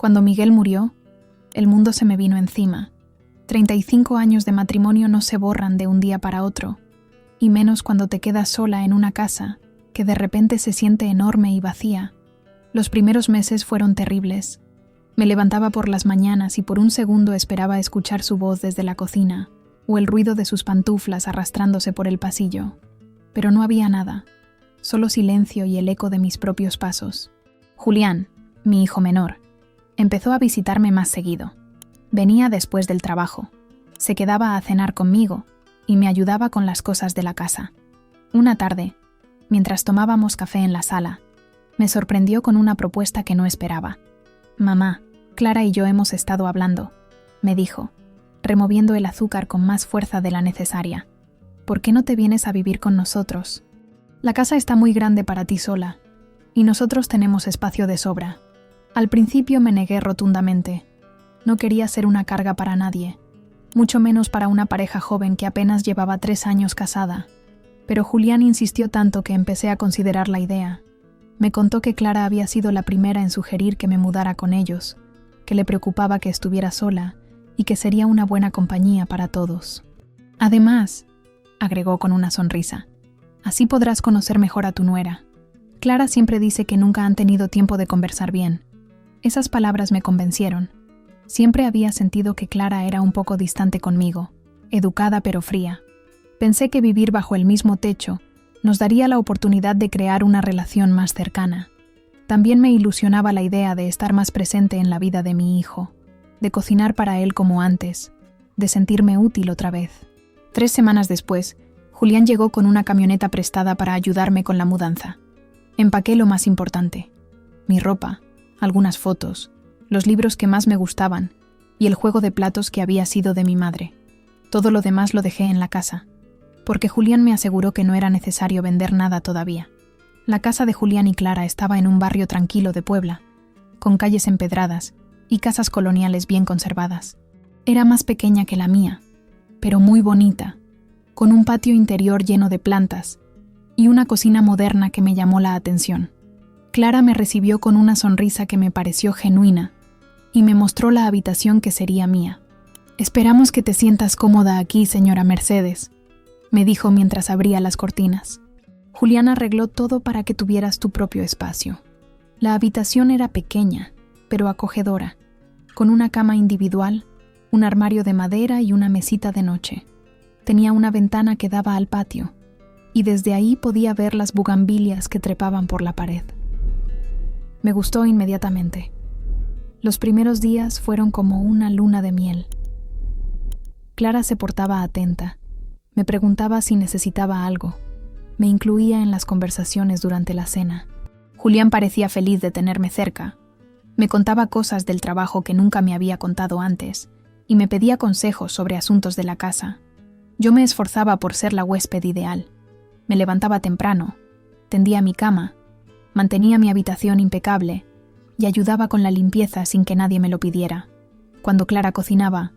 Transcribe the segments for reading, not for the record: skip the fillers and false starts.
Cuando Miguel murió, el mundo se me vino encima. 35 años de matrimonio no se borran de un día para otro, y menos cuando te quedas sola en una casa que de repente se siente enorme y vacía. Los primeros meses fueron terribles. Me levantaba por las mañanas y por un segundo esperaba escuchar su voz desde la cocina, o el ruido de sus pantuflas arrastrándose por el pasillo. Pero no había nada, solo silencio y el eco de mis propios pasos. Julián, mi hijo menor, empezó a visitarme más seguido. Venía después del trabajo, se quedaba a cenar conmigo y me ayudaba con las cosas de la casa. Una tarde, mientras tomábamos café en la sala, me sorprendió con una propuesta que no esperaba. «Mamá, Clara y yo hemos estado hablando», me dijo, removiendo el azúcar con más fuerza de la necesaria. «¿Por qué no te vienes a vivir con nosotros? La casa está muy grande para ti sola, y nosotros tenemos espacio de sobra». Al principio me negué rotundamente. No quería ser una carga para nadie, mucho menos para una pareja joven que apenas llevaba 3 años casada. Pero Julián insistió tanto que empecé a considerar la idea. Me contó que Clara había sido la primera en sugerir que me mudara con ellos, que le preocupaba que estuviera sola y que sería una buena compañía para todos. Además, agregó con una sonrisa, así podrás conocer mejor a tu nuera. Clara siempre dice que nunca han tenido tiempo de conversar bien. Esas palabras me convencieron. Siempre había sentido que Clara era un poco distante conmigo, educada pero fría. Pensé que vivir bajo el mismo techo nos daría la oportunidad de crear una relación más cercana. También me ilusionaba la idea de estar más presente en la vida de mi hijo, de cocinar para él como antes, de sentirme útil otra vez. 3 semanas después, Julián llegó con una camioneta prestada para ayudarme con la mudanza. Empaqué lo más importante: mi ropa, algunas fotos, los libros que más me gustaban y el juego de platos que había sido de mi madre. Todo lo demás lo dejé en la casa, porque Julián me aseguró que no era necesario vender nada todavía. La casa de Julián y Clara estaba en un barrio tranquilo de Puebla, con calles empedradas y casas coloniales bien conservadas. Era más pequeña que la mía, pero muy bonita, con un patio interior lleno de plantas y una cocina moderna que me llamó la atención. Clara me recibió con una sonrisa que me pareció genuina y me mostró la habitación que sería mía. «Esperamos que te sientas cómoda aquí, señora Mercedes», me dijo mientras abría las cortinas. Julián arregló todo para que tuvieras tu propio espacio. La habitación era pequeña, pero acogedora, con una cama individual, un armario de madera y una mesita de noche. Tenía una ventana que daba al patio, y desde ahí podía ver las bugambilias que trepaban por la pared. Me gustó inmediatamente. Los primeros días fueron como una luna de miel. Clara se portaba atenta. Me preguntaba si necesitaba algo. Me incluía en las conversaciones durante la cena. Julián parecía feliz de tenerme cerca. Me contaba cosas del trabajo que nunca me había contado antes y me pedía consejos sobre asuntos de la casa. Yo me esforzaba por ser la huésped ideal. Me levantaba temprano, tendía mi cama, mantenía mi habitación impecable y ayudaba con la limpieza sin que nadie me lo pidiera. Cuando Clara cocinaba,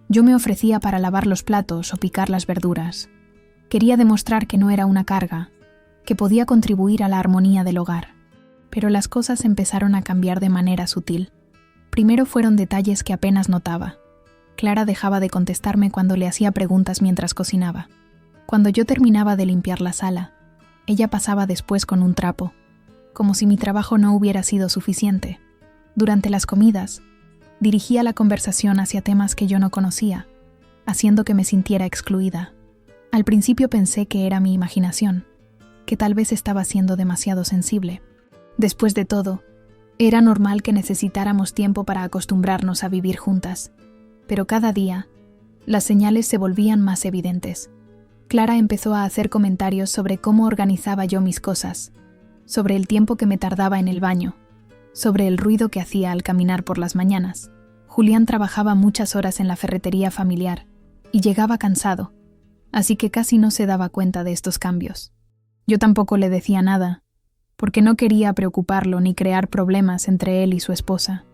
yo me ofrecía para lavar los platos o picar las verduras. Quería demostrar que no era una carga, que podía contribuir a la armonía del hogar. Pero las cosas empezaron a cambiar de manera sutil. Primero fueron detalles que apenas notaba. Clara dejaba de contestarme cuando le hacía preguntas mientras cocinaba. Cuando yo terminaba de limpiar la sala, ella pasaba después con un trapo, como si mi trabajo no hubiera sido suficiente. Durante las comidas, dirigía la conversación hacia temas que yo no conocía, haciendo que me sintiera excluida. Al principio pensé que era mi imaginación, que tal vez estaba siendo demasiado sensible. Después de todo, era normal que necesitáramos tiempo para acostumbrarnos a vivir juntas, pero cada día, las señales se volvían más evidentes. Clara empezó a hacer comentarios sobre cómo organizaba yo mis cosas, sobre el tiempo que me tardaba en el baño, sobre el ruido que hacía al caminar por las mañanas. Julián trabajaba muchas horas en la ferretería familiar y llegaba cansado, así que casi no se daba cuenta de estos cambios. Yo tampoco le decía nada, porque no quería preocuparlo ni crear problemas entre él y su esposa.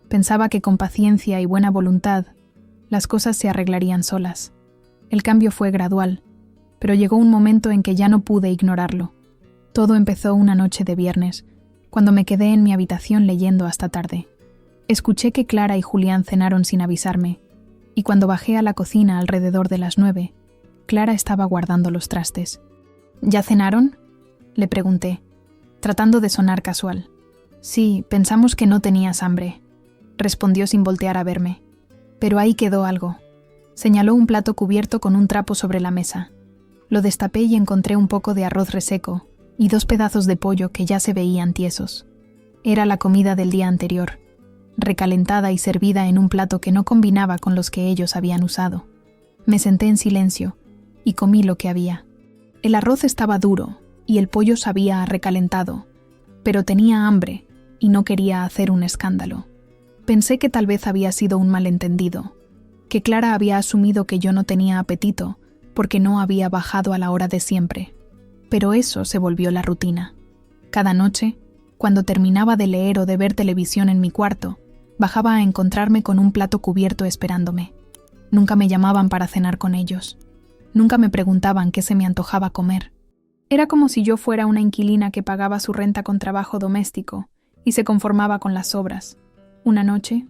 Pensaba que con paciencia y buena voluntad, las cosas se arreglarían solas. El cambio fue gradual, pero llegó un momento en que ya no pude ignorarlo. Todo empezó una noche de viernes, cuando me quedé en mi habitación leyendo hasta tarde. Escuché que Clara y Julián cenaron sin avisarme, y cuando bajé a la cocina alrededor de las 9, Clara estaba guardando los trastes. ¿Ya cenaron?, le pregunté, tratando de sonar casual. Sí, pensamos que no tenías hambre, respondió sin voltear a verme. Pero ahí quedó algo. Señaló un plato cubierto con un trapo sobre la mesa. Lo destapé y encontré un poco de arroz reseco y 2 pedazos de pollo que ya se veían tiesos. Era la comida del día anterior, recalentada y servida en un plato que no combinaba con los que ellos habían usado. Me senté en silencio y comí lo que había. El arroz estaba duro y el pollo sabía a recalentado, pero tenía hambre y no quería hacer un escándalo. Pensé que tal vez había sido un malentendido, que Clara había asumido que yo no tenía apetito porque no había bajado a la hora de siempre. Pero eso se volvió la rutina. Cada noche, cuando terminaba de leer o de ver televisión en mi cuarto, bajaba a encontrarme con un plato cubierto esperándome. Nunca me llamaban para cenar con ellos. Nunca me preguntaban qué se me antojaba comer. Era como si yo fuera una inquilina que pagaba su renta con trabajo doméstico y se conformaba con las sobras. Una noche,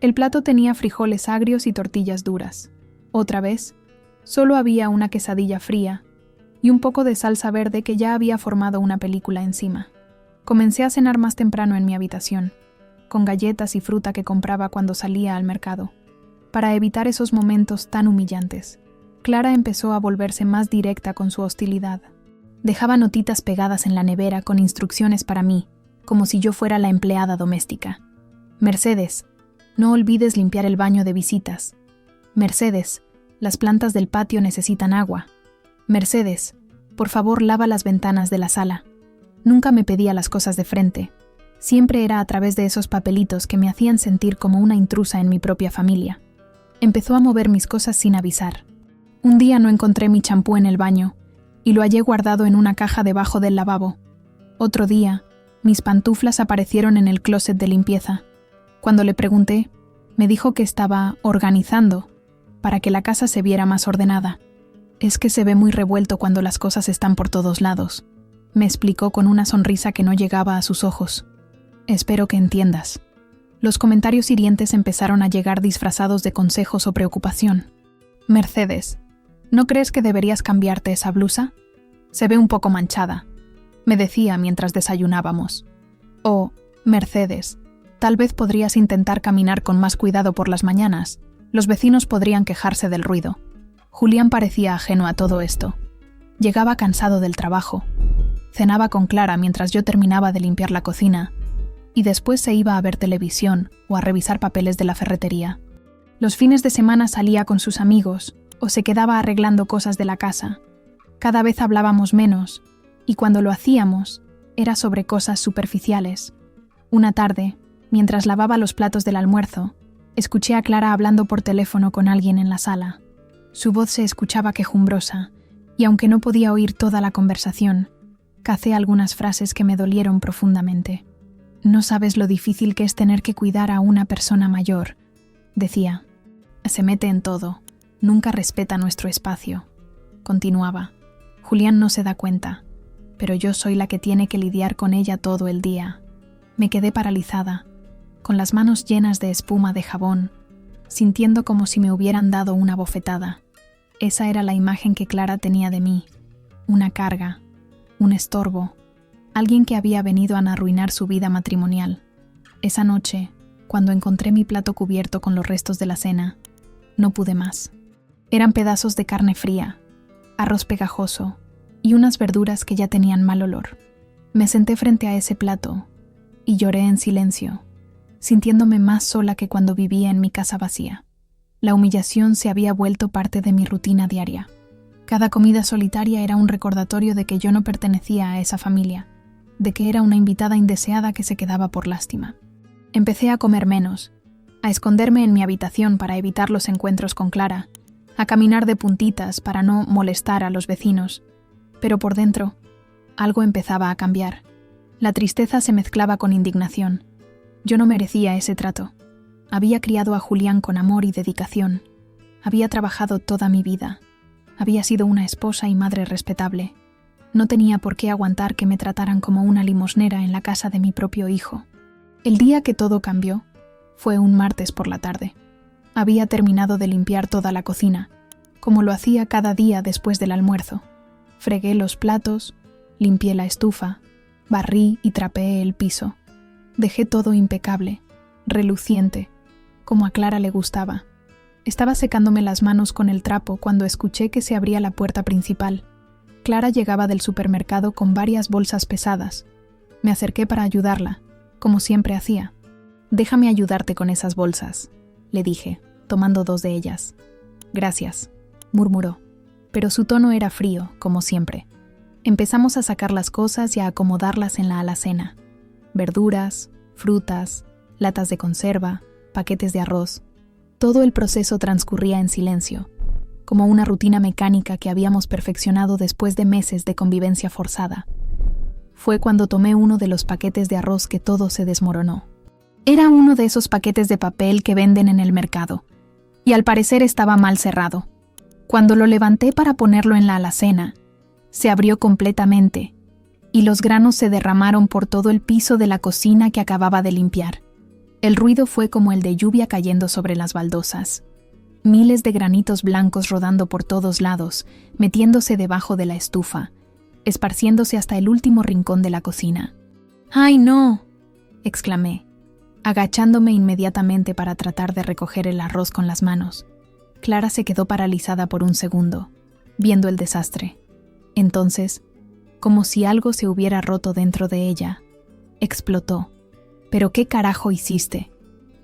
el plato tenía frijoles agrios y tortillas duras. Otra vez, solo había una quesadilla fría y un poco de salsa verde que ya había formado una película encima. Comencé a cenar más temprano en mi habitación, con galletas y fruta que compraba cuando salía al mercado, para evitar esos momentos tan humillantes. Clara empezó a volverse más directa con su hostilidad. Dejaba notitas pegadas en la nevera con instrucciones para mí, como si yo fuera la empleada doméstica. Mercedes, no olvides limpiar el baño de visitas. Mercedes, las plantas del patio necesitan agua. Mercedes, por favor lava las ventanas de la sala. Nunca me pedía las cosas de frente. Siempre era a través de esos papelitos que me hacían sentir como una intrusa en mi propia familia. Empezó a mover mis cosas sin avisar. Un día no encontré mi champú en el baño y lo hallé guardado en una caja debajo del lavabo. Otro día, mis pantuflas aparecieron en el closet de limpieza. Cuando le pregunté, me dijo que estaba organizando para que la casa se viera más ordenada. Es que se ve muy revuelto cuando las cosas están por todos lados, me explicó con una sonrisa que no llegaba a sus ojos. Espero que entiendas. Los comentarios hirientes empezaron a llegar disfrazados de consejos o preocupación. Mercedes, ¿no crees que deberías cambiarte esa blusa? Se ve un poco manchada, me decía mientras desayunábamos. O, Mercedes, tal vez podrías intentar caminar con más cuidado por las mañanas. Los vecinos podrían quejarse del ruido. Julián parecía ajeno a todo esto. Llegaba cansado del trabajo. Cenaba con Clara mientras yo terminaba de limpiar la cocina y después se iba a ver televisión o a revisar papeles de la ferretería. Los fines de semana salía con sus amigos o se quedaba arreglando cosas de la casa. Cada vez hablábamos menos y cuando lo hacíamos era sobre cosas superficiales. Una tarde, mientras lavaba los platos del almuerzo, escuché a Clara hablando por teléfono con alguien en la sala. Su voz se escuchaba quejumbrosa y aunque no podía oír toda la conversación, cacé algunas frases que me dolieron profundamente. No sabes lo difícil que es tener que cuidar a una persona mayor, decía. Se mete en todo, nunca respeta nuestro espacio. Continuaba. Julián no se da cuenta, pero yo soy la que tiene que lidiar con ella todo el día. Me quedé paralizada, con las manos llenas de espuma de jabón, sintiendo como si me hubieran dado una bofetada. Esa era la imagen que Clara tenía de mí, una carga, un estorbo, alguien que había venido a arruinar su vida matrimonial. Esa noche, cuando encontré mi plato cubierto con los restos de la cena, no pude más. Eran pedazos de carne fría, arroz pegajoso y unas verduras que ya tenían mal olor. Me senté frente a ese plato y lloré en silencio, sintiéndome más sola que cuando vivía en mi casa vacía. La humillación se había vuelto parte de mi rutina diaria. Cada comida solitaria era un recordatorio de que yo no pertenecía a esa familia, de que era una invitada indeseada que se quedaba por lástima. Empecé a comer menos, a esconderme en mi habitación para evitar los encuentros con Clara, a caminar de puntitas para no molestar a los vecinos, pero por dentro, algo empezaba a cambiar. La tristeza se mezclaba con indignación. Yo no merecía ese trato. Había criado a Julián con amor y dedicación. Había trabajado toda mi vida. Había sido una esposa y madre respetable. No tenía por qué aguantar que me trataran como una limosnera en la casa de mi propio hijo. El día que todo cambió Fue un martes por la tarde. Había terminado de limpiar toda la cocina, como lo hacía cada día después del almuerzo. Fregué los platos, limpié la estufa, barrí y trapeé el piso. Dejé todo impecable, reluciente, como a Clara le gustaba. Estaba secándome las manos con el trapo cuando escuché que se abría la puerta principal. Clara llegaba del supermercado con varias bolsas pesadas. Me acerqué para ayudarla, como siempre hacía. «Déjame ayudarte con esas bolsas», le dije, tomando 2 de ellas. «Gracias», murmuró, pero su tono era frío, como siempre. Empezamos a sacar las cosas y a acomodarlas en la alacena. Verduras, frutas, latas de conserva, paquetes de arroz. Todo el proceso transcurría en silencio, como una rutina mecánica que habíamos perfeccionado después de meses de convivencia forzada. Fue cuando tomé uno de los paquetes de arroz que todo se desmoronó. Era uno de esos paquetes de papel que venden en el mercado, y al parecer estaba mal cerrado. Cuando lo levanté para ponerlo en la alacena, se abrió completamente, y los granos se derramaron por todo el piso de la cocina que acababa de limpiar. El ruido fue como el de lluvia cayendo sobre las baldosas. Miles de granitos blancos rodando por todos lados, metiéndose debajo de la estufa, esparciéndose hasta el último rincón de la cocina. «¡Ay, no!», exclamé, agachándome inmediatamente para tratar de recoger el arroz con las manos. Clara se quedó paralizada por un segundo, viendo el desastre. Entonces, como si algo se hubiera roto dentro de ella, explotó. «¿Pero qué carajo hiciste?»,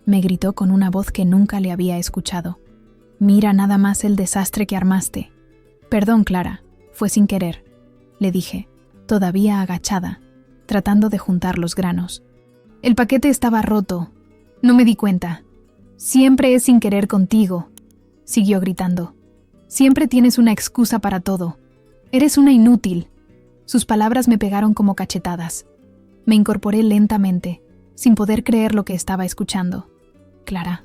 me gritó con una voz que nunca le había escuchado. «Mira nada más el desastre que armaste». «Perdón, Clara, fue sin querer», le dije, todavía agachada, tratando de juntar los granos. «El paquete estaba roto. No me di cuenta. Siempre es sin querer contigo», siguió gritando. «Siempre tienes una excusa para todo. Eres una inútil». Sus palabras me pegaron como cachetadas. Me incorporé lentamente, sin poder creer lo que estaba escuchando. «Clara,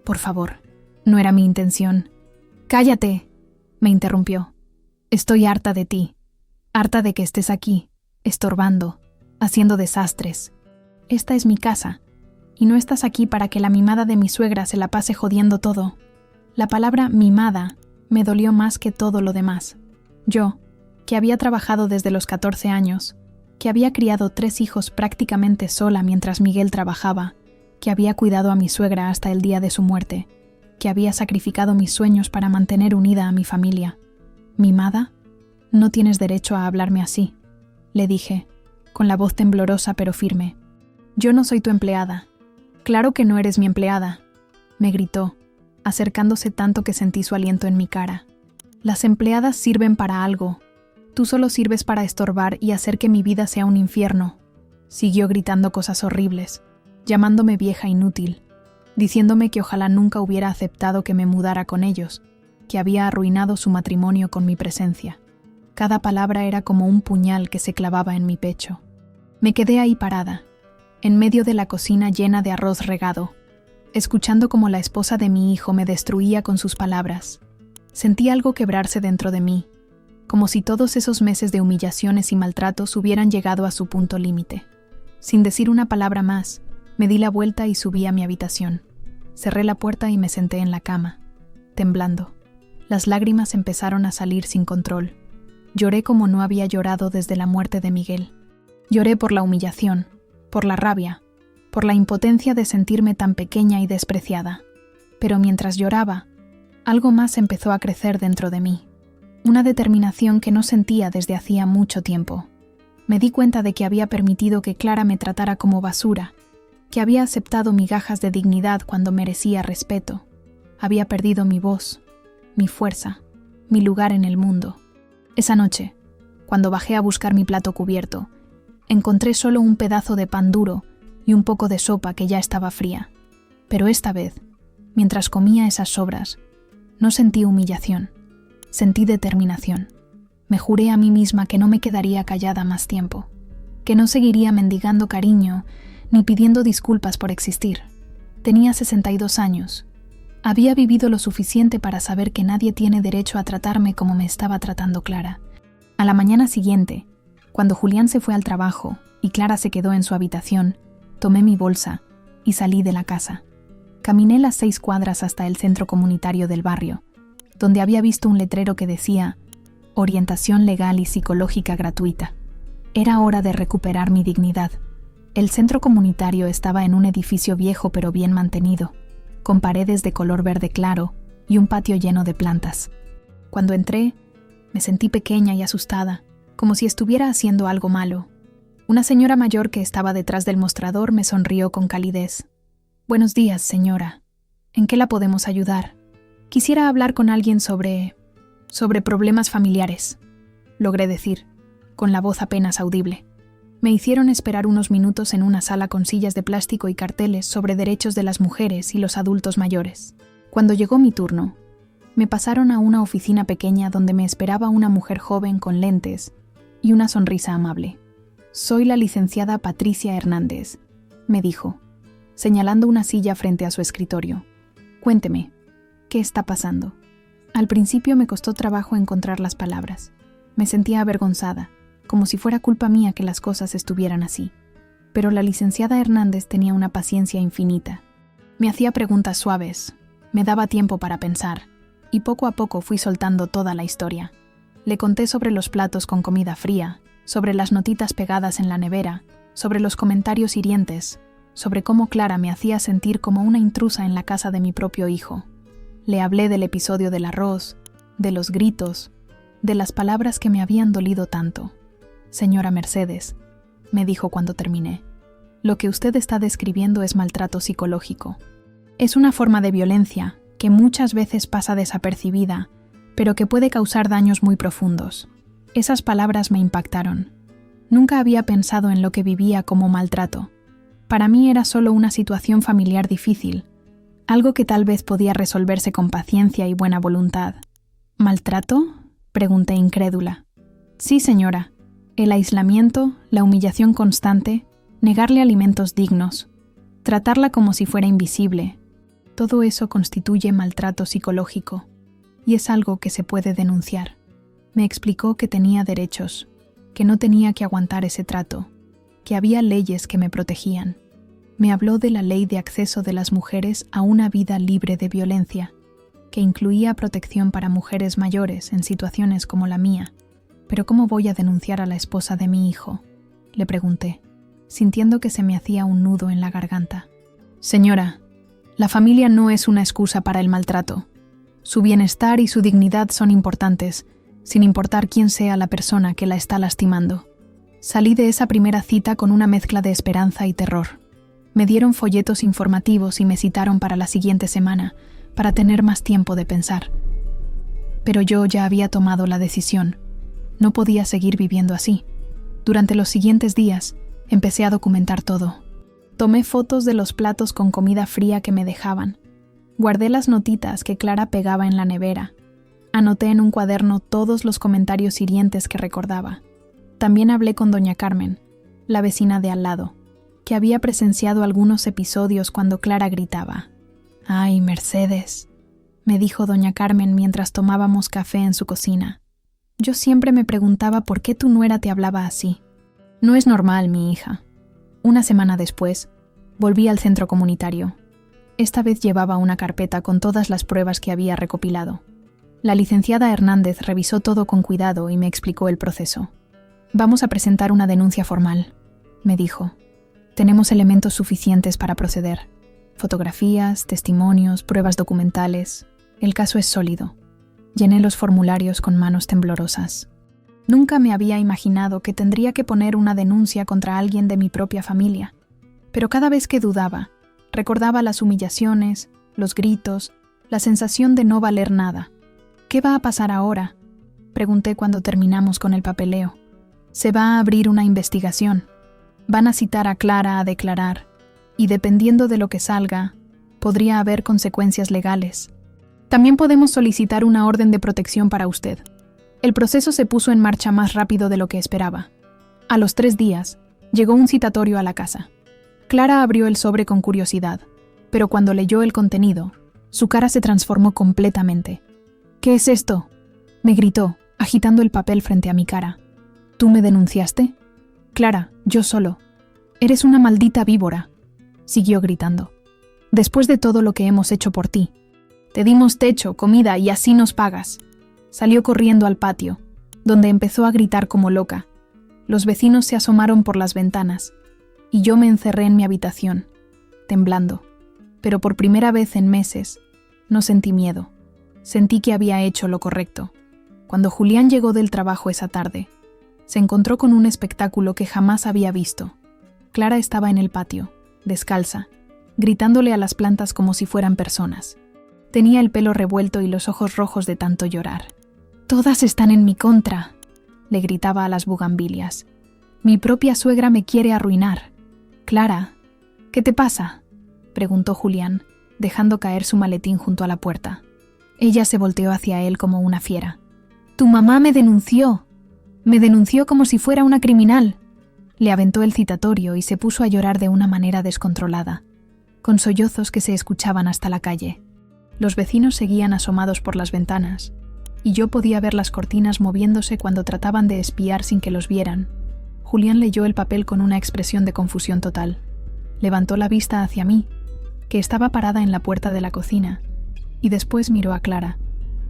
por favor, no era mi intención». «Cállate», me interrumpió. «Estoy harta de ti, harta de que estés aquí, estorbando, haciendo desastres. Esta es mi casa, y no estás aquí para que la mimada de mi suegra se la pase jodiendo todo». La palabra mimada me dolió más que todo lo demás. Yo, que había trabajado desde los 14 años, que había criado 3 hijos prácticamente sola mientras Miguel trabajaba, que había cuidado a mi suegra hasta el día de su muerte, que había sacrificado mis sueños para mantener unida a mi familia. «¿Mimada? No tienes derecho a hablarme así», le dije, con la voz temblorosa pero firme. «Yo no soy tu empleada». «Claro que no eres mi empleada», me gritó, acercándose tanto que sentí su aliento en mi cara. «Las empleadas sirven para algo. Tú solo sirves para estorbar y hacer que mi vida sea un infierno». Siguió gritando cosas horribles, llamándome vieja inútil, diciéndome que ojalá nunca hubiera aceptado que me mudara con ellos, que había arruinado su matrimonio con mi presencia. Cada palabra era como un puñal que se clavaba en mi pecho. Me quedé ahí parada, en medio de la cocina llena de arroz regado, escuchando como la esposa de mi hijo me destruía con sus palabras. Sentí algo quebrarse dentro de mí, como si todos esos meses de humillaciones y maltratos hubieran llegado a su punto límite. Sin decir una palabra más, me di la vuelta y subí a mi habitación. Cerré la puerta y me senté en la cama, temblando. Las lágrimas empezaron a salir sin control. Lloré como no había llorado desde la muerte de Miguel. Lloré por la humillación, por la rabia, por la impotencia de sentirme tan pequeña y despreciada. Pero mientras lloraba, algo más empezó a crecer dentro de mí. Una determinación que no sentía desde hacía mucho tiempo. Me di cuenta de que había permitido que Clara me tratara como basura, que había aceptado migajas de dignidad cuando merecía respeto. Había perdido mi voz, mi fuerza, mi lugar en el mundo. Esa noche, cuando bajé a buscar mi plato cubierto, encontré solo un pedazo de pan duro y un poco de sopa que ya estaba fría. Pero esta vez, mientras comía esas sobras, no sentí humillación, sentí determinación. Me juré a mí misma que no me quedaría callada más tiempo, que no seguiría mendigando cariño ni pidiendo disculpas por existir. Tenía 62 años. Había vivido lo suficiente para saber que nadie tiene derecho a tratarme como me estaba tratando Clara. A la mañana siguiente, cuando Julián se fue al trabajo y Clara se quedó en su habitación, tomé mi bolsa y salí de la casa. Caminé las 6 cuadras hasta el centro comunitario del barrio, donde había visto un letrero que decía «Orientación legal y psicológica gratuita». Era hora de recuperar mi dignidad. El centro comunitario estaba en un edificio viejo pero bien mantenido, con paredes de color verde claro y un patio lleno de plantas. Cuando entré, me sentí pequeña y asustada, como si estuviera haciendo algo malo. Una señora mayor que estaba detrás del mostrador me sonrió con calidez. «Buenos días, señora. ¿En qué la podemos ayudar? Quisiera hablar con alguien sobre problemas familiares», logré decir, con la voz apenas audible. Me hicieron esperar unos minutos en una sala con sillas de plástico y carteles sobre derechos de las mujeres y los adultos mayores. Cuando llegó mi turno, me pasaron a una oficina pequeña donde me esperaba una mujer joven con lentes y una sonrisa amable. «Soy la licenciada Patricia Hernández», me dijo, señalando una silla frente a su escritorio. «Cuénteme, ¿qué está pasando?». Al principio me costó trabajo encontrar las palabras. Me sentía avergonzada, como si fuera culpa mía que las cosas estuvieran así. Pero la licenciada Hernández tenía una paciencia infinita. Me hacía preguntas suaves, me daba tiempo para pensar, y poco a poco fui soltando toda la historia. Le conté sobre los platos con comida fría, sobre las notitas pegadas en la nevera, sobre los comentarios hirientes, sobre cómo Clara me hacía sentir como una intrusa en la casa de mi propio hijo. Le hablé del episodio del arroz, de los gritos, de las palabras que me habían dolido tanto. «Señora Mercedes», me dijo cuando terminé, «lo que usted está describiendo es maltrato psicológico. Es una forma de violencia que muchas veces pasa desapercibida, pero que puede causar daños muy profundos». Esas palabras me impactaron. Nunca había pensado en lo que vivía como maltrato. Para mí era solo una situación familiar difícil, algo que tal vez podía resolverse con paciencia y buena voluntad. «¿Maltrato?», pregunté incrédula. «Sí, señora. El aislamiento, la humillación constante, negarle alimentos dignos, tratarla como si fuera invisible. Todo eso constituye maltrato psicológico, y es algo que se puede denunciar». Me explicó que tenía derechos, que no tenía que aguantar ese trato, que había leyes que me protegían. Me habló de la ley de acceso de las mujeres a una vida libre de violencia, que incluía protección para mujeres mayores en situaciones como la mía. «¿Pero cómo voy a denunciar a la esposa de mi hijo?», le pregunté, sintiendo que se me hacía un nudo en la garganta. «Señora, la familia no es una excusa para el maltrato. Su bienestar y su dignidad son importantes, sin importar quién sea la persona que la está lastimando». Salí de esa primera cita con una mezcla de esperanza y terror. Me dieron folletos informativos y me citaron para la siguiente semana, para tener más tiempo de pensar. Pero yo ya había tomado la decisión. No podía seguir viviendo así. Durante los siguientes días, empecé a documentar todo. Tomé fotos de los platos con comida fría que me dejaban. Guardé las notitas que Clara pegaba en la nevera. Anoté en un cuaderno todos los comentarios hirientes que recordaba. También hablé con doña Carmen, la vecina de al lado, que había presenciado algunos episodios cuando Clara gritaba. «Ay, Mercedes», me dijo doña Carmen mientras tomábamos café en su cocina. «Yo siempre me preguntaba por qué tu nuera te hablaba así. No es normal, mi hija». Una semana después, volví al centro comunitario. Esta vez llevaba una carpeta con todas las pruebas que había recopilado. La licenciada Hernández revisó todo con cuidado y me explicó el proceso. «Vamos a presentar una denuncia formal», me dijo. «Tenemos elementos suficientes para proceder. Fotografías, testimonios, pruebas documentales. El caso es sólido». Llené los formularios con manos temblorosas. Nunca me había imaginado que tendría que poner una denuncia contra alguien de mi propia familia. Pero cada vez que dudaba, recordaba las humillaciones, los gritos, la sensación de no valer nada. «¿Qué va a pasar ahora?», pregunté cuando terminamos con el papeleo. «Se va a abrir una investigación. Van a citar a Clara a declarar, y dependiendo de lo que salga, podría haber consecuencias legales. También podemos solicitar una orden de protección para usted». El proceso se puso en marcha más rápido de lo que esperaba. A los 3 días, llegó un citatorio a la casa. Clara abrió el sobre con curiosidad, pero cuando leyó el contenido, su cara se transformó completamente. «¿Qué es esto?», me gritó, agitando el papel frente a mi cara. «¿Tú me denunciaste?». «Clara, yo solo». «Eres una maldita víbora», siguió gritando. Después de todo lo que hemos hecho por ti. Te dimos techo, comida y así nos pagas. Salió corriendo al patio, donde empezó a gritar como loca. Los vecinos se asomaron por las ventanas, y yo me encerré en mi habitación, temblando. Pero por primera vez en meses, no sentí miedo. Sentí que había hecho lo correcto. Cuando Julián llegó del trabajo esa tarde, se encontró con un espectáculo que jamás había visto. Clara estaba en el patio, descalza, gritándole a las plantas como si fueran personas. Tenía el pelo revuelto y los ojos rojos de tanto llorar. «Todas están en mi contra», le gritaba a las bugambilias. «Mi propia suegra me quiere arruinar». «Clara, ¿qué te pasa?», preguntó Julián, dejando caer su maletín junto a la puerta. Ella se volteó hacia él como una fiera. «Tu mamá me denunció. Me denunció como si fuera una criminal». Le aventó el citatorio y se puso a llorar de una manera descontrolada, con sollozos que se escuchaban hasta la calle. Los vecinos seguían asomados por las ventanas, y yo podía ver las cortinas moviéndose cuando trataban de espiar sin que los vieran. Julián leyó el papel con una expresión de confusión total. Levantó la vista hacia mí, que estaba parada en la puerta de la cocina, y después miró a Clara,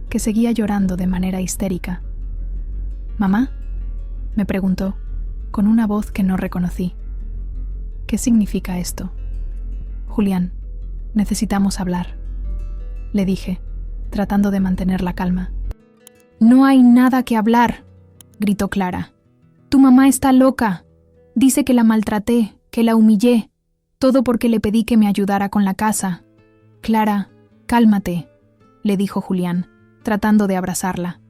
que seguía llorando de manera histérica. «¿Mamá?», me preguntó, con una voz que no reconocí. «¿Qué significa esto?». «Julián, necesitamos hablar», le dije, tratando de mantener la calma. «No hay nada que hablar», gritó Clara. «Tu mamá está loca. Dice que la maltraté, que la humillé, todo porque le pedí que me ayudara con la casa». «Clara, cálmate», le dijo Julián, tratando de abrazarla.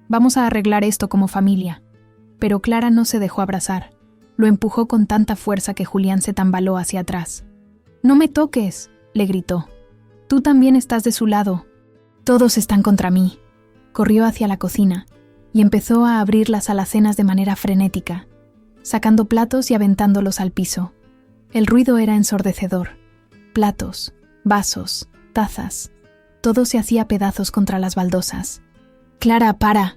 «Vamos a arreglar esto como familia». Pero Clara no se dejó abrazar. Lo empujó con tanta fuerza que Julián se tambaló hacia atrás. «No me toques», le gritó. «Tú también estás de su lado. Todos están contra mí». Corrió hacia la cocina y empezó a abrir las alacenas de manera frenética, sacando platos y aventándolos al piso. El ruido era ensordecedor. Platos, vasos, tazas, todo se hacía pedazos contra las baldosas. «Clara, para»,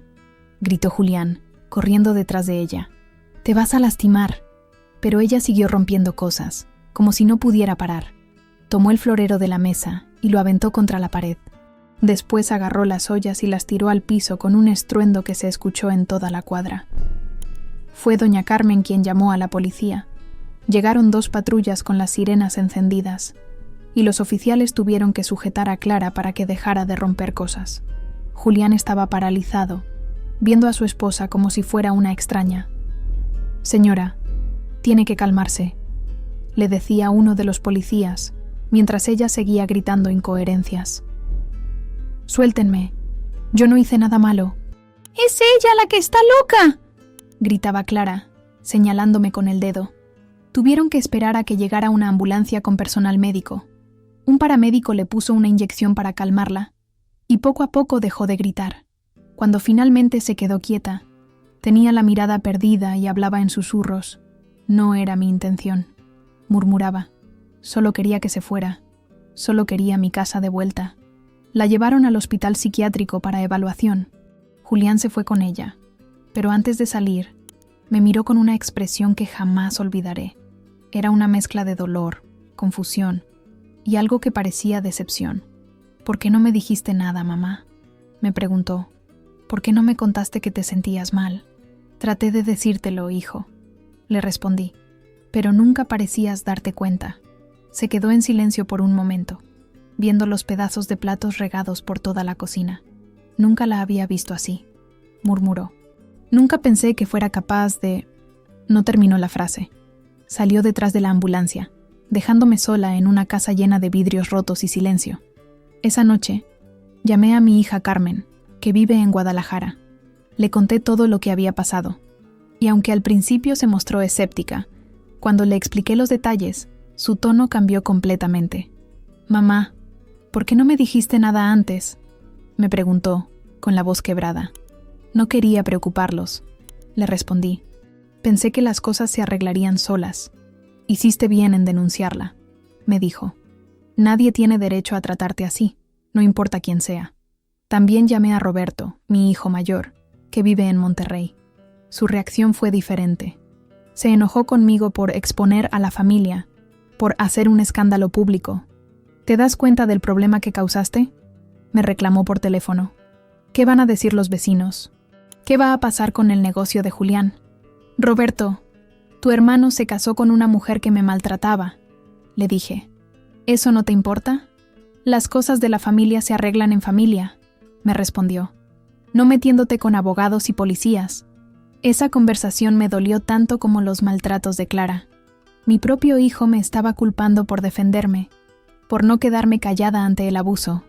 gritó Julián, corriendo detrás de ella. «Te vas a lastimar». Pero ella siguió rompiendo cosas, como si no pudiera parar. Tomó el florero de la mesa y lo aventó contra la pared. Después agarró las ollas y las tiró al piso con un estruendo que se escuchó en toda la cuadra. Fue doña Carmen quien llamó a la policía. Llegaron 2 patrullas con las sirenas encendidas, y los oficiales tuvieron que sujetar a Clara para que dejara de romper cosas. Julián estaba paralizado, viendo a su esposa como si fuera una extraña. «Señora, tiene que calmarse», le decía uno de los policías, mientras ella seguía gritando incoherencias. «Suéltenme, yo no hice nada malo». «¡Es ella la que está loca!», gritaba Clara, señalándome con el dedo. Tuvieron que esperar a que llegara una ambulancia con personal médico. Un paramédico le puso una inyección para calmarla, y poco a poco dejó de gritar. Cuando finalmente se quedó quieta, tenía la mirada perdida y hablaba en susurros. «No era mi intención», murmuraba. «Solo quería que se fuera. Solo quería mi casa de vuelta». La llevaron al hospital psiquiátrico para evaluación. Julián se fue con ella, pero antes de salir, me miró con una expresión que jamás olvidaré. Era una mezcla de dolor, confusión y algo que parecía decepción. «¿Por qué no me dijiste nada, mamá?», me preguntó. «¿Por qué no me contaste que te sentías mal?». «Traté de decírtelo, hijo», le respondí, «pero nunca parecías darte cuenta». Se quedó en silencio por un momento, viendo los pedazos de platos regados por toda la cocina. «Nunca la había visto así», murmuró. «Nunca pensé que fuera capaz de...». No terminó la frase. Salió detrás de la ambulancia, dejándome sola en una casa llena de vidrios rotos y silencio. Esa noche, llamé a mi hija Carmen, que vive en Guadalajara. Le conté todo lo que había pasado, y aunque al principio se mostró escéptica, cuando le expliqué los detalles, su tono cambió completamente. «Mamá, ¿por qué no me dijiste nada antes?», me preguntó, con la voz quebrada. «No quería preocuparlos», le respondí. «Pensé que las cosas se arreglarían solas. Hiciste bien en denunciarla», me dijo. «Nadie tiene derecho a tratarte así, no importa quién sea». También llamé a Roberto, mi hijo mayor, que vive en Monterrey. Su reacción fue diferente. Se enojó conmigo por exponer a la familia, por hacer un escándalo público. ¿Te das cuenta del problema que causaste?, me reclamó por teléfono. ¿Qué van a decir los vecinos? ¿Qué va a pasar con el negocio de Julián? Roberto, tu hermano se casó con una mujer que me maltrataba, le dije. ¿Eso no te importa? Las cosas de la familia se arreglan en familia, me respondió, no metiéndote con abogados y policías. Esa conversación me dolió tanto como los maltratos de Clara. Mi propio hijo me estaba culpando por defenderme, por no quedarme callada ante el abuso.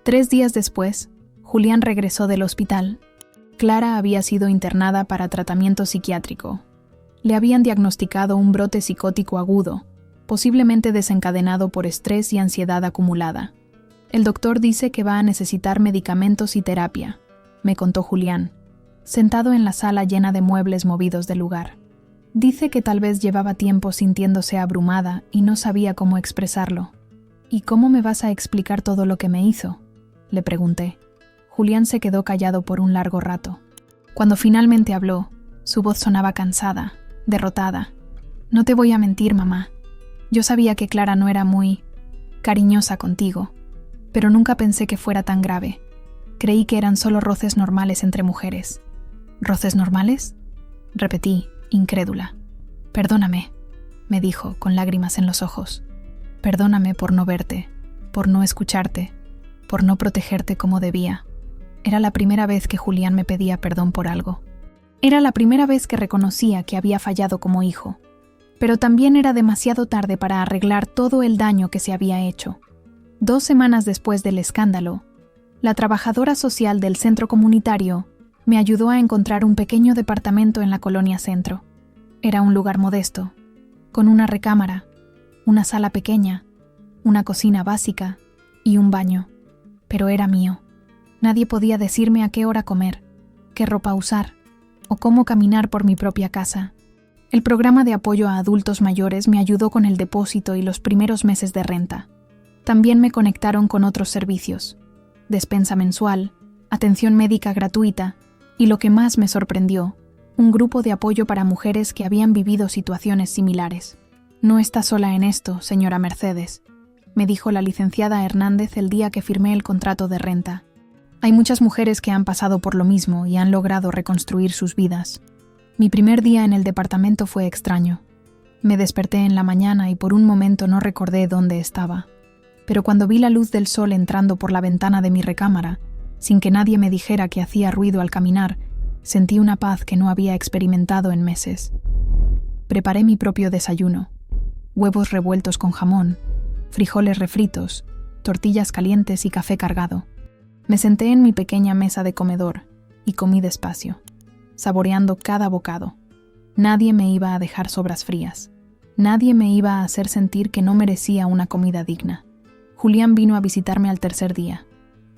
3 días después, Julián regresó del hospital. Clara había sido internada para tratamiento psiquiátrico. Le habían diagnosticado un brote psicótico agudo, posiblemente desencadenado por estrés y ansiedad acumulada. El doctor dice que va a necesitar medicamentos y terapia, me contó Julián, sentado en la sala llena de muebles movidos del lugar. Dice que tal vez llevaba tiempo sintiéndose abrumada y no sabía cómo expresarlo. ¿Y cómo me vas a explicar todo lo que me hizo?, le pregunté. Julián se quedó callado por un largo rato. Cuando finalmente habló, su voz sonaba cansada, derrotada. No te voy a mentir, mamá. Yo sabía que Clara no era muy cariñosa contigo, pero nunca pensé que fuera tan grave. Creí que eran solo roces normales entre mujeres. ¿Roces normales?, repetí, incrédula. Perdóname, me dijo, con lágrimas en los ojos. Perdóname por no verte, por no escucharte, por no protegerte como debía. Era la primera vez que Julián me pedía perdón por algo. Era la primera vez que reconocía que había fallado como hijo. Pero también era demasiado tarde para arreglar todo el daño que se había hecho. 2 semanas después del escándalo, la trabajadora social del centro comunitario me ayudó a encontrar un pequeño departamento en la colonia Centro. Era un lugar modesto, con una recámara, una sala pequeña, una cocina básica y un baño. Pero era mío. Nadie podía decirme a qué hora comer, qué ropa usar o cómo caminar por mi propia casa. El programa de apoyo a adultos mayores me ayudó con el depósito y los primeros meses de renta. También me conectaron con otros servicios: despensa mensual, atención médica gratuita y, lo que más me sorprendió, un grupo de apoyo para mujeres que habían vivido situaciones similares. No está sola en esto, señora Mercedes, me dijo la licenciada Hernández el día que firmé el contrato de renta. Hay muchas mujeres que han pasado por lo mismo y han logrado reconstruir sus vidas. Mi primer día en el departamento fue extraño. Me desperté en la mañana y por un momento no recordé dónde estaba. Pero cuando vi la luz del sol entrando por la ventana de mi recámara, sin que nadie me dijera que hacía ruido al caminar, sentí una paz que no había experimentado en meses. Preparé mi propio desayuno: huevos revueltos con jamón, frijoles refritos, tortillas calientes y café cargado. Me senté en mi pequeña mesa de comedor y comí despacio, saboreando cada bocado. Nadie me iba a dejar sobras frías. Nadie me iba a hacer sentir que no merecía una comida digna. Julián vino a visitarme al 3er día.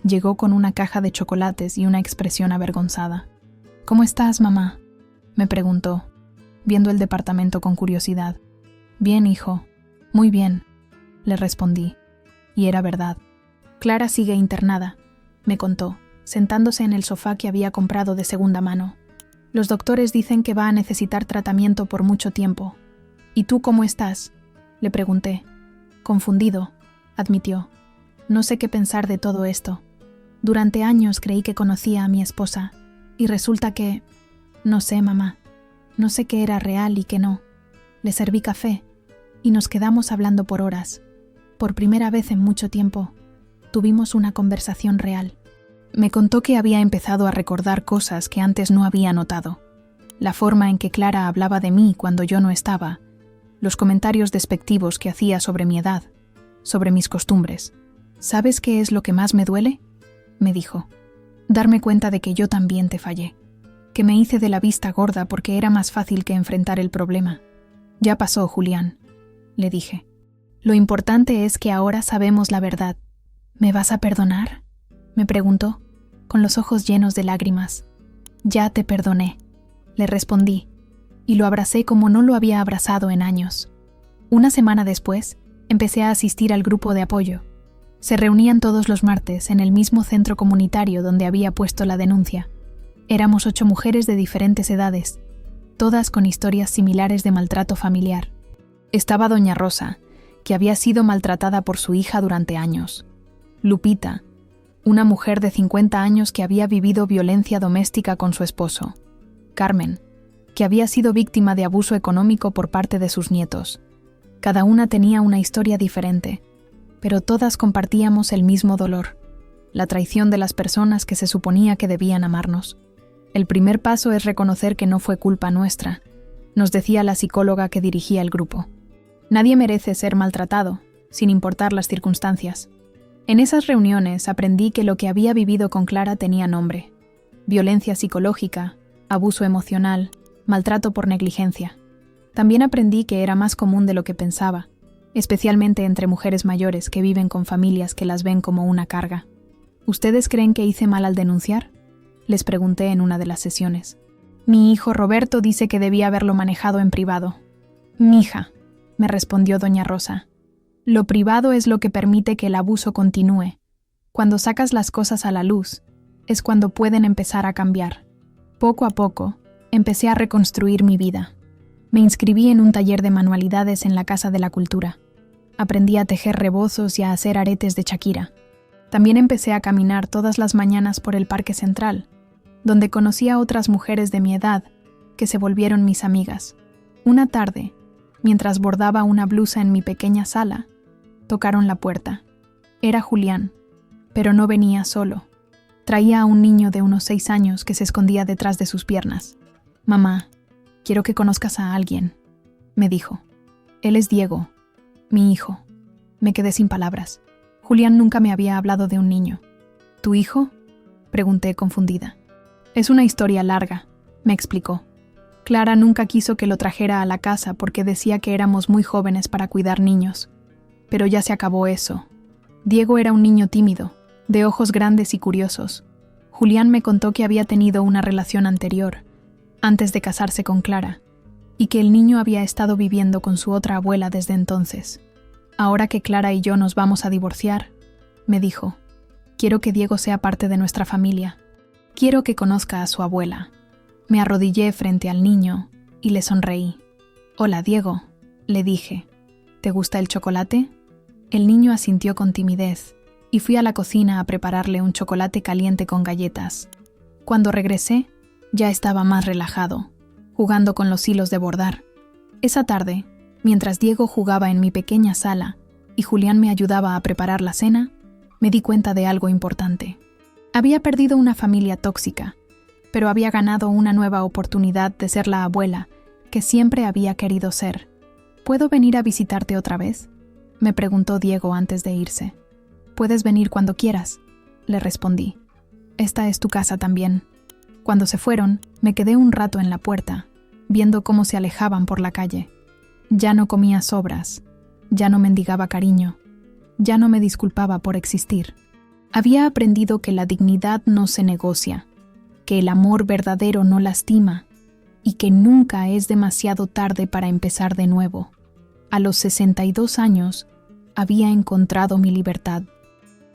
Llegó con una caja de chocolates y una expresión avergonzada. ¿Cómo estás, mamá?, me preguntó, viendo el departamento con curiosidad. Bien, hijo. Muy bien, le respondí. Y era verdad. Clara sigue internada, me contó, sentándose en el sofá que había comprado de segunda mano. Los doctores dicen que va a necesitar tratamiento por mucho tiempo. ¿Y tú cómo estás?, le pregunté. Confundido, admitió. No sé qué pensar de todo esto. Durante años creí que conocía a mi esposa, y resulta que... No sé, mamá. No sé qué era real y qué no. Le serví café, y nos quedamos hablando por horas. Por primera vez en mucho tiempo, tuvimos una conversación real. Me contó que había empezado a recordar cosas que antes no había notado. La forma en que Clara hablaba de mí cuando yo no estaba, los comentarios despectivos que hacía sobre mi edad, sobre mis costumbres. ¿Sabes qué es lo que más me duele?, me dijo. Darme cuenta de que yo también te fallé, que me hice de la vista gorda porque era más fácil que enfrentar el problema. Ya pasó, Julián, le dije. Lo importante es que ahora sabemos la verdad. ¿Me vas a perdonar?, me preguntó, con los ojos llenos de lágrimas. Ya te perdoné, le respondí, y lo abracé como no lo había abrazado en años. Una semana después, empecé a asistir al grupo de apoyo. Se reunían todos los martes en el mismo centro comunitario donde había puesto la denuncia. Éramos 8 mujeres de diferentes edades, todas con historias similares de maltrato familiar. Estaba doña Rosa, que había sido maltratada por su hija durante años. Lupita, una mujer de 50 años que había vivido violencia doméstica con su esposo. Carmen, que había sido víctima de abuso económico por parte de sus nietos. Cada una tenía una historia diferente, pero todas compartíamos el mismo dolor, la traición de las personas que se suponía que debían amarnos. El primer paso es reconocer que no fue culpa nuestra, nos decía la psicóloga que dirigía el grupo. Nadie merece ser maltratado, sin importar las circunstancias. En esas reuniones aprendí que lo que había vivido con Clara tenía nombre: violencia psicológica, abuso emocional, maltrato por negligencia. También aprendí que era más común de lo que pensaba, especialmente entre mujeres mayores que viven con familias que las ven como una carga. ¿Ustedes creen que hice mal al denunciar?, les pregunté en una de las sesiones. Mi hijo Roberto dice que debía haberlo manejado en privado. Mija, me respondió doña Rosa, lo privado es lo que permite que el abuso continúe. Cuando sacas las cosas a la luz, es cuando pueden empezar a cambiar. Poco a poco, empecé a reconstruir mi vida. Me inscribí en un taller de manualidades en la Casa de la Cultura. Aprendí a tejer rebozos y a hacer aretes de Shakira. También empecé a caminar todas las mañanas por el Parque Central, donde conocí a otras mujeres de mi edad que se volvieron mis amigas. Una tarde, mientras bordaba una blusa en mi pequeña sala, tocaron la puerta. Era Julián, pero no venía solo. Traía a un niño de unos 6 años que se escondía detrás de sus piernas. Mamá, quiero que conozcas a alguien, me dijo. Él es Diego, mi hijo. Me quedé sin palabras. Julián nunca me había hablado de un niño. ¿Tu hijo?, pregunté confundida. Es una historia larga, me explicó. Clara nunca quiso que lo trajera a la casa porque decía que éramos muy jóvenes para cuidar niños. Pero ya se acabó eso. Diego era un niño tímido, de ojos grandes y curiosos. Julián me contó que había tenido una relación anterior, antes de casarse con Clara, y que el niño había estado viviendo con su otra abuela desde entonces. Ahora que Clara y yo nos vamos a divorciar, me dijo, quiero que Diego sea parte de nuestra familia. Quiero que conozca a su abuela. Me arrodillé frente al niño y le sonreí. Hola, Diego, le dije. ¿Te gusta el chocolate? El niño asintió con timidez y fui a la cocina a prepararle un chocolate caliente con galletas. Cuando regresé, ya estaba más relajado, jugando con los hilos de bordar. Esa tarde, mientras Diego jugaba en mi pequeña sala y Julián me ayudaba a preparar la cena, me di cuenta de algo importante. Había perdido una familia tóxica, pero había ganado una nueva oportunidad de ser la abuela que siempre había querido ser. ¿Puedo venir a visitarte otra vez?, me preguntó Diego antes de irse. Puedes venir cuando quieras, le respondí. Esta es tu casa también. Cuando se fueron, me quedé un rato en la puerta, viendo cómo se alejaban por la calle. Ya no comía sobras, ya no mendigaba cariño, ya no me disculpaba por existir. Había aprendido que la dignidad no se negocia, que el amor verdadero no lastima y que nunca es demasiado tarde para empezar de nuevo. A los 62 años, había encontrado mi libertad.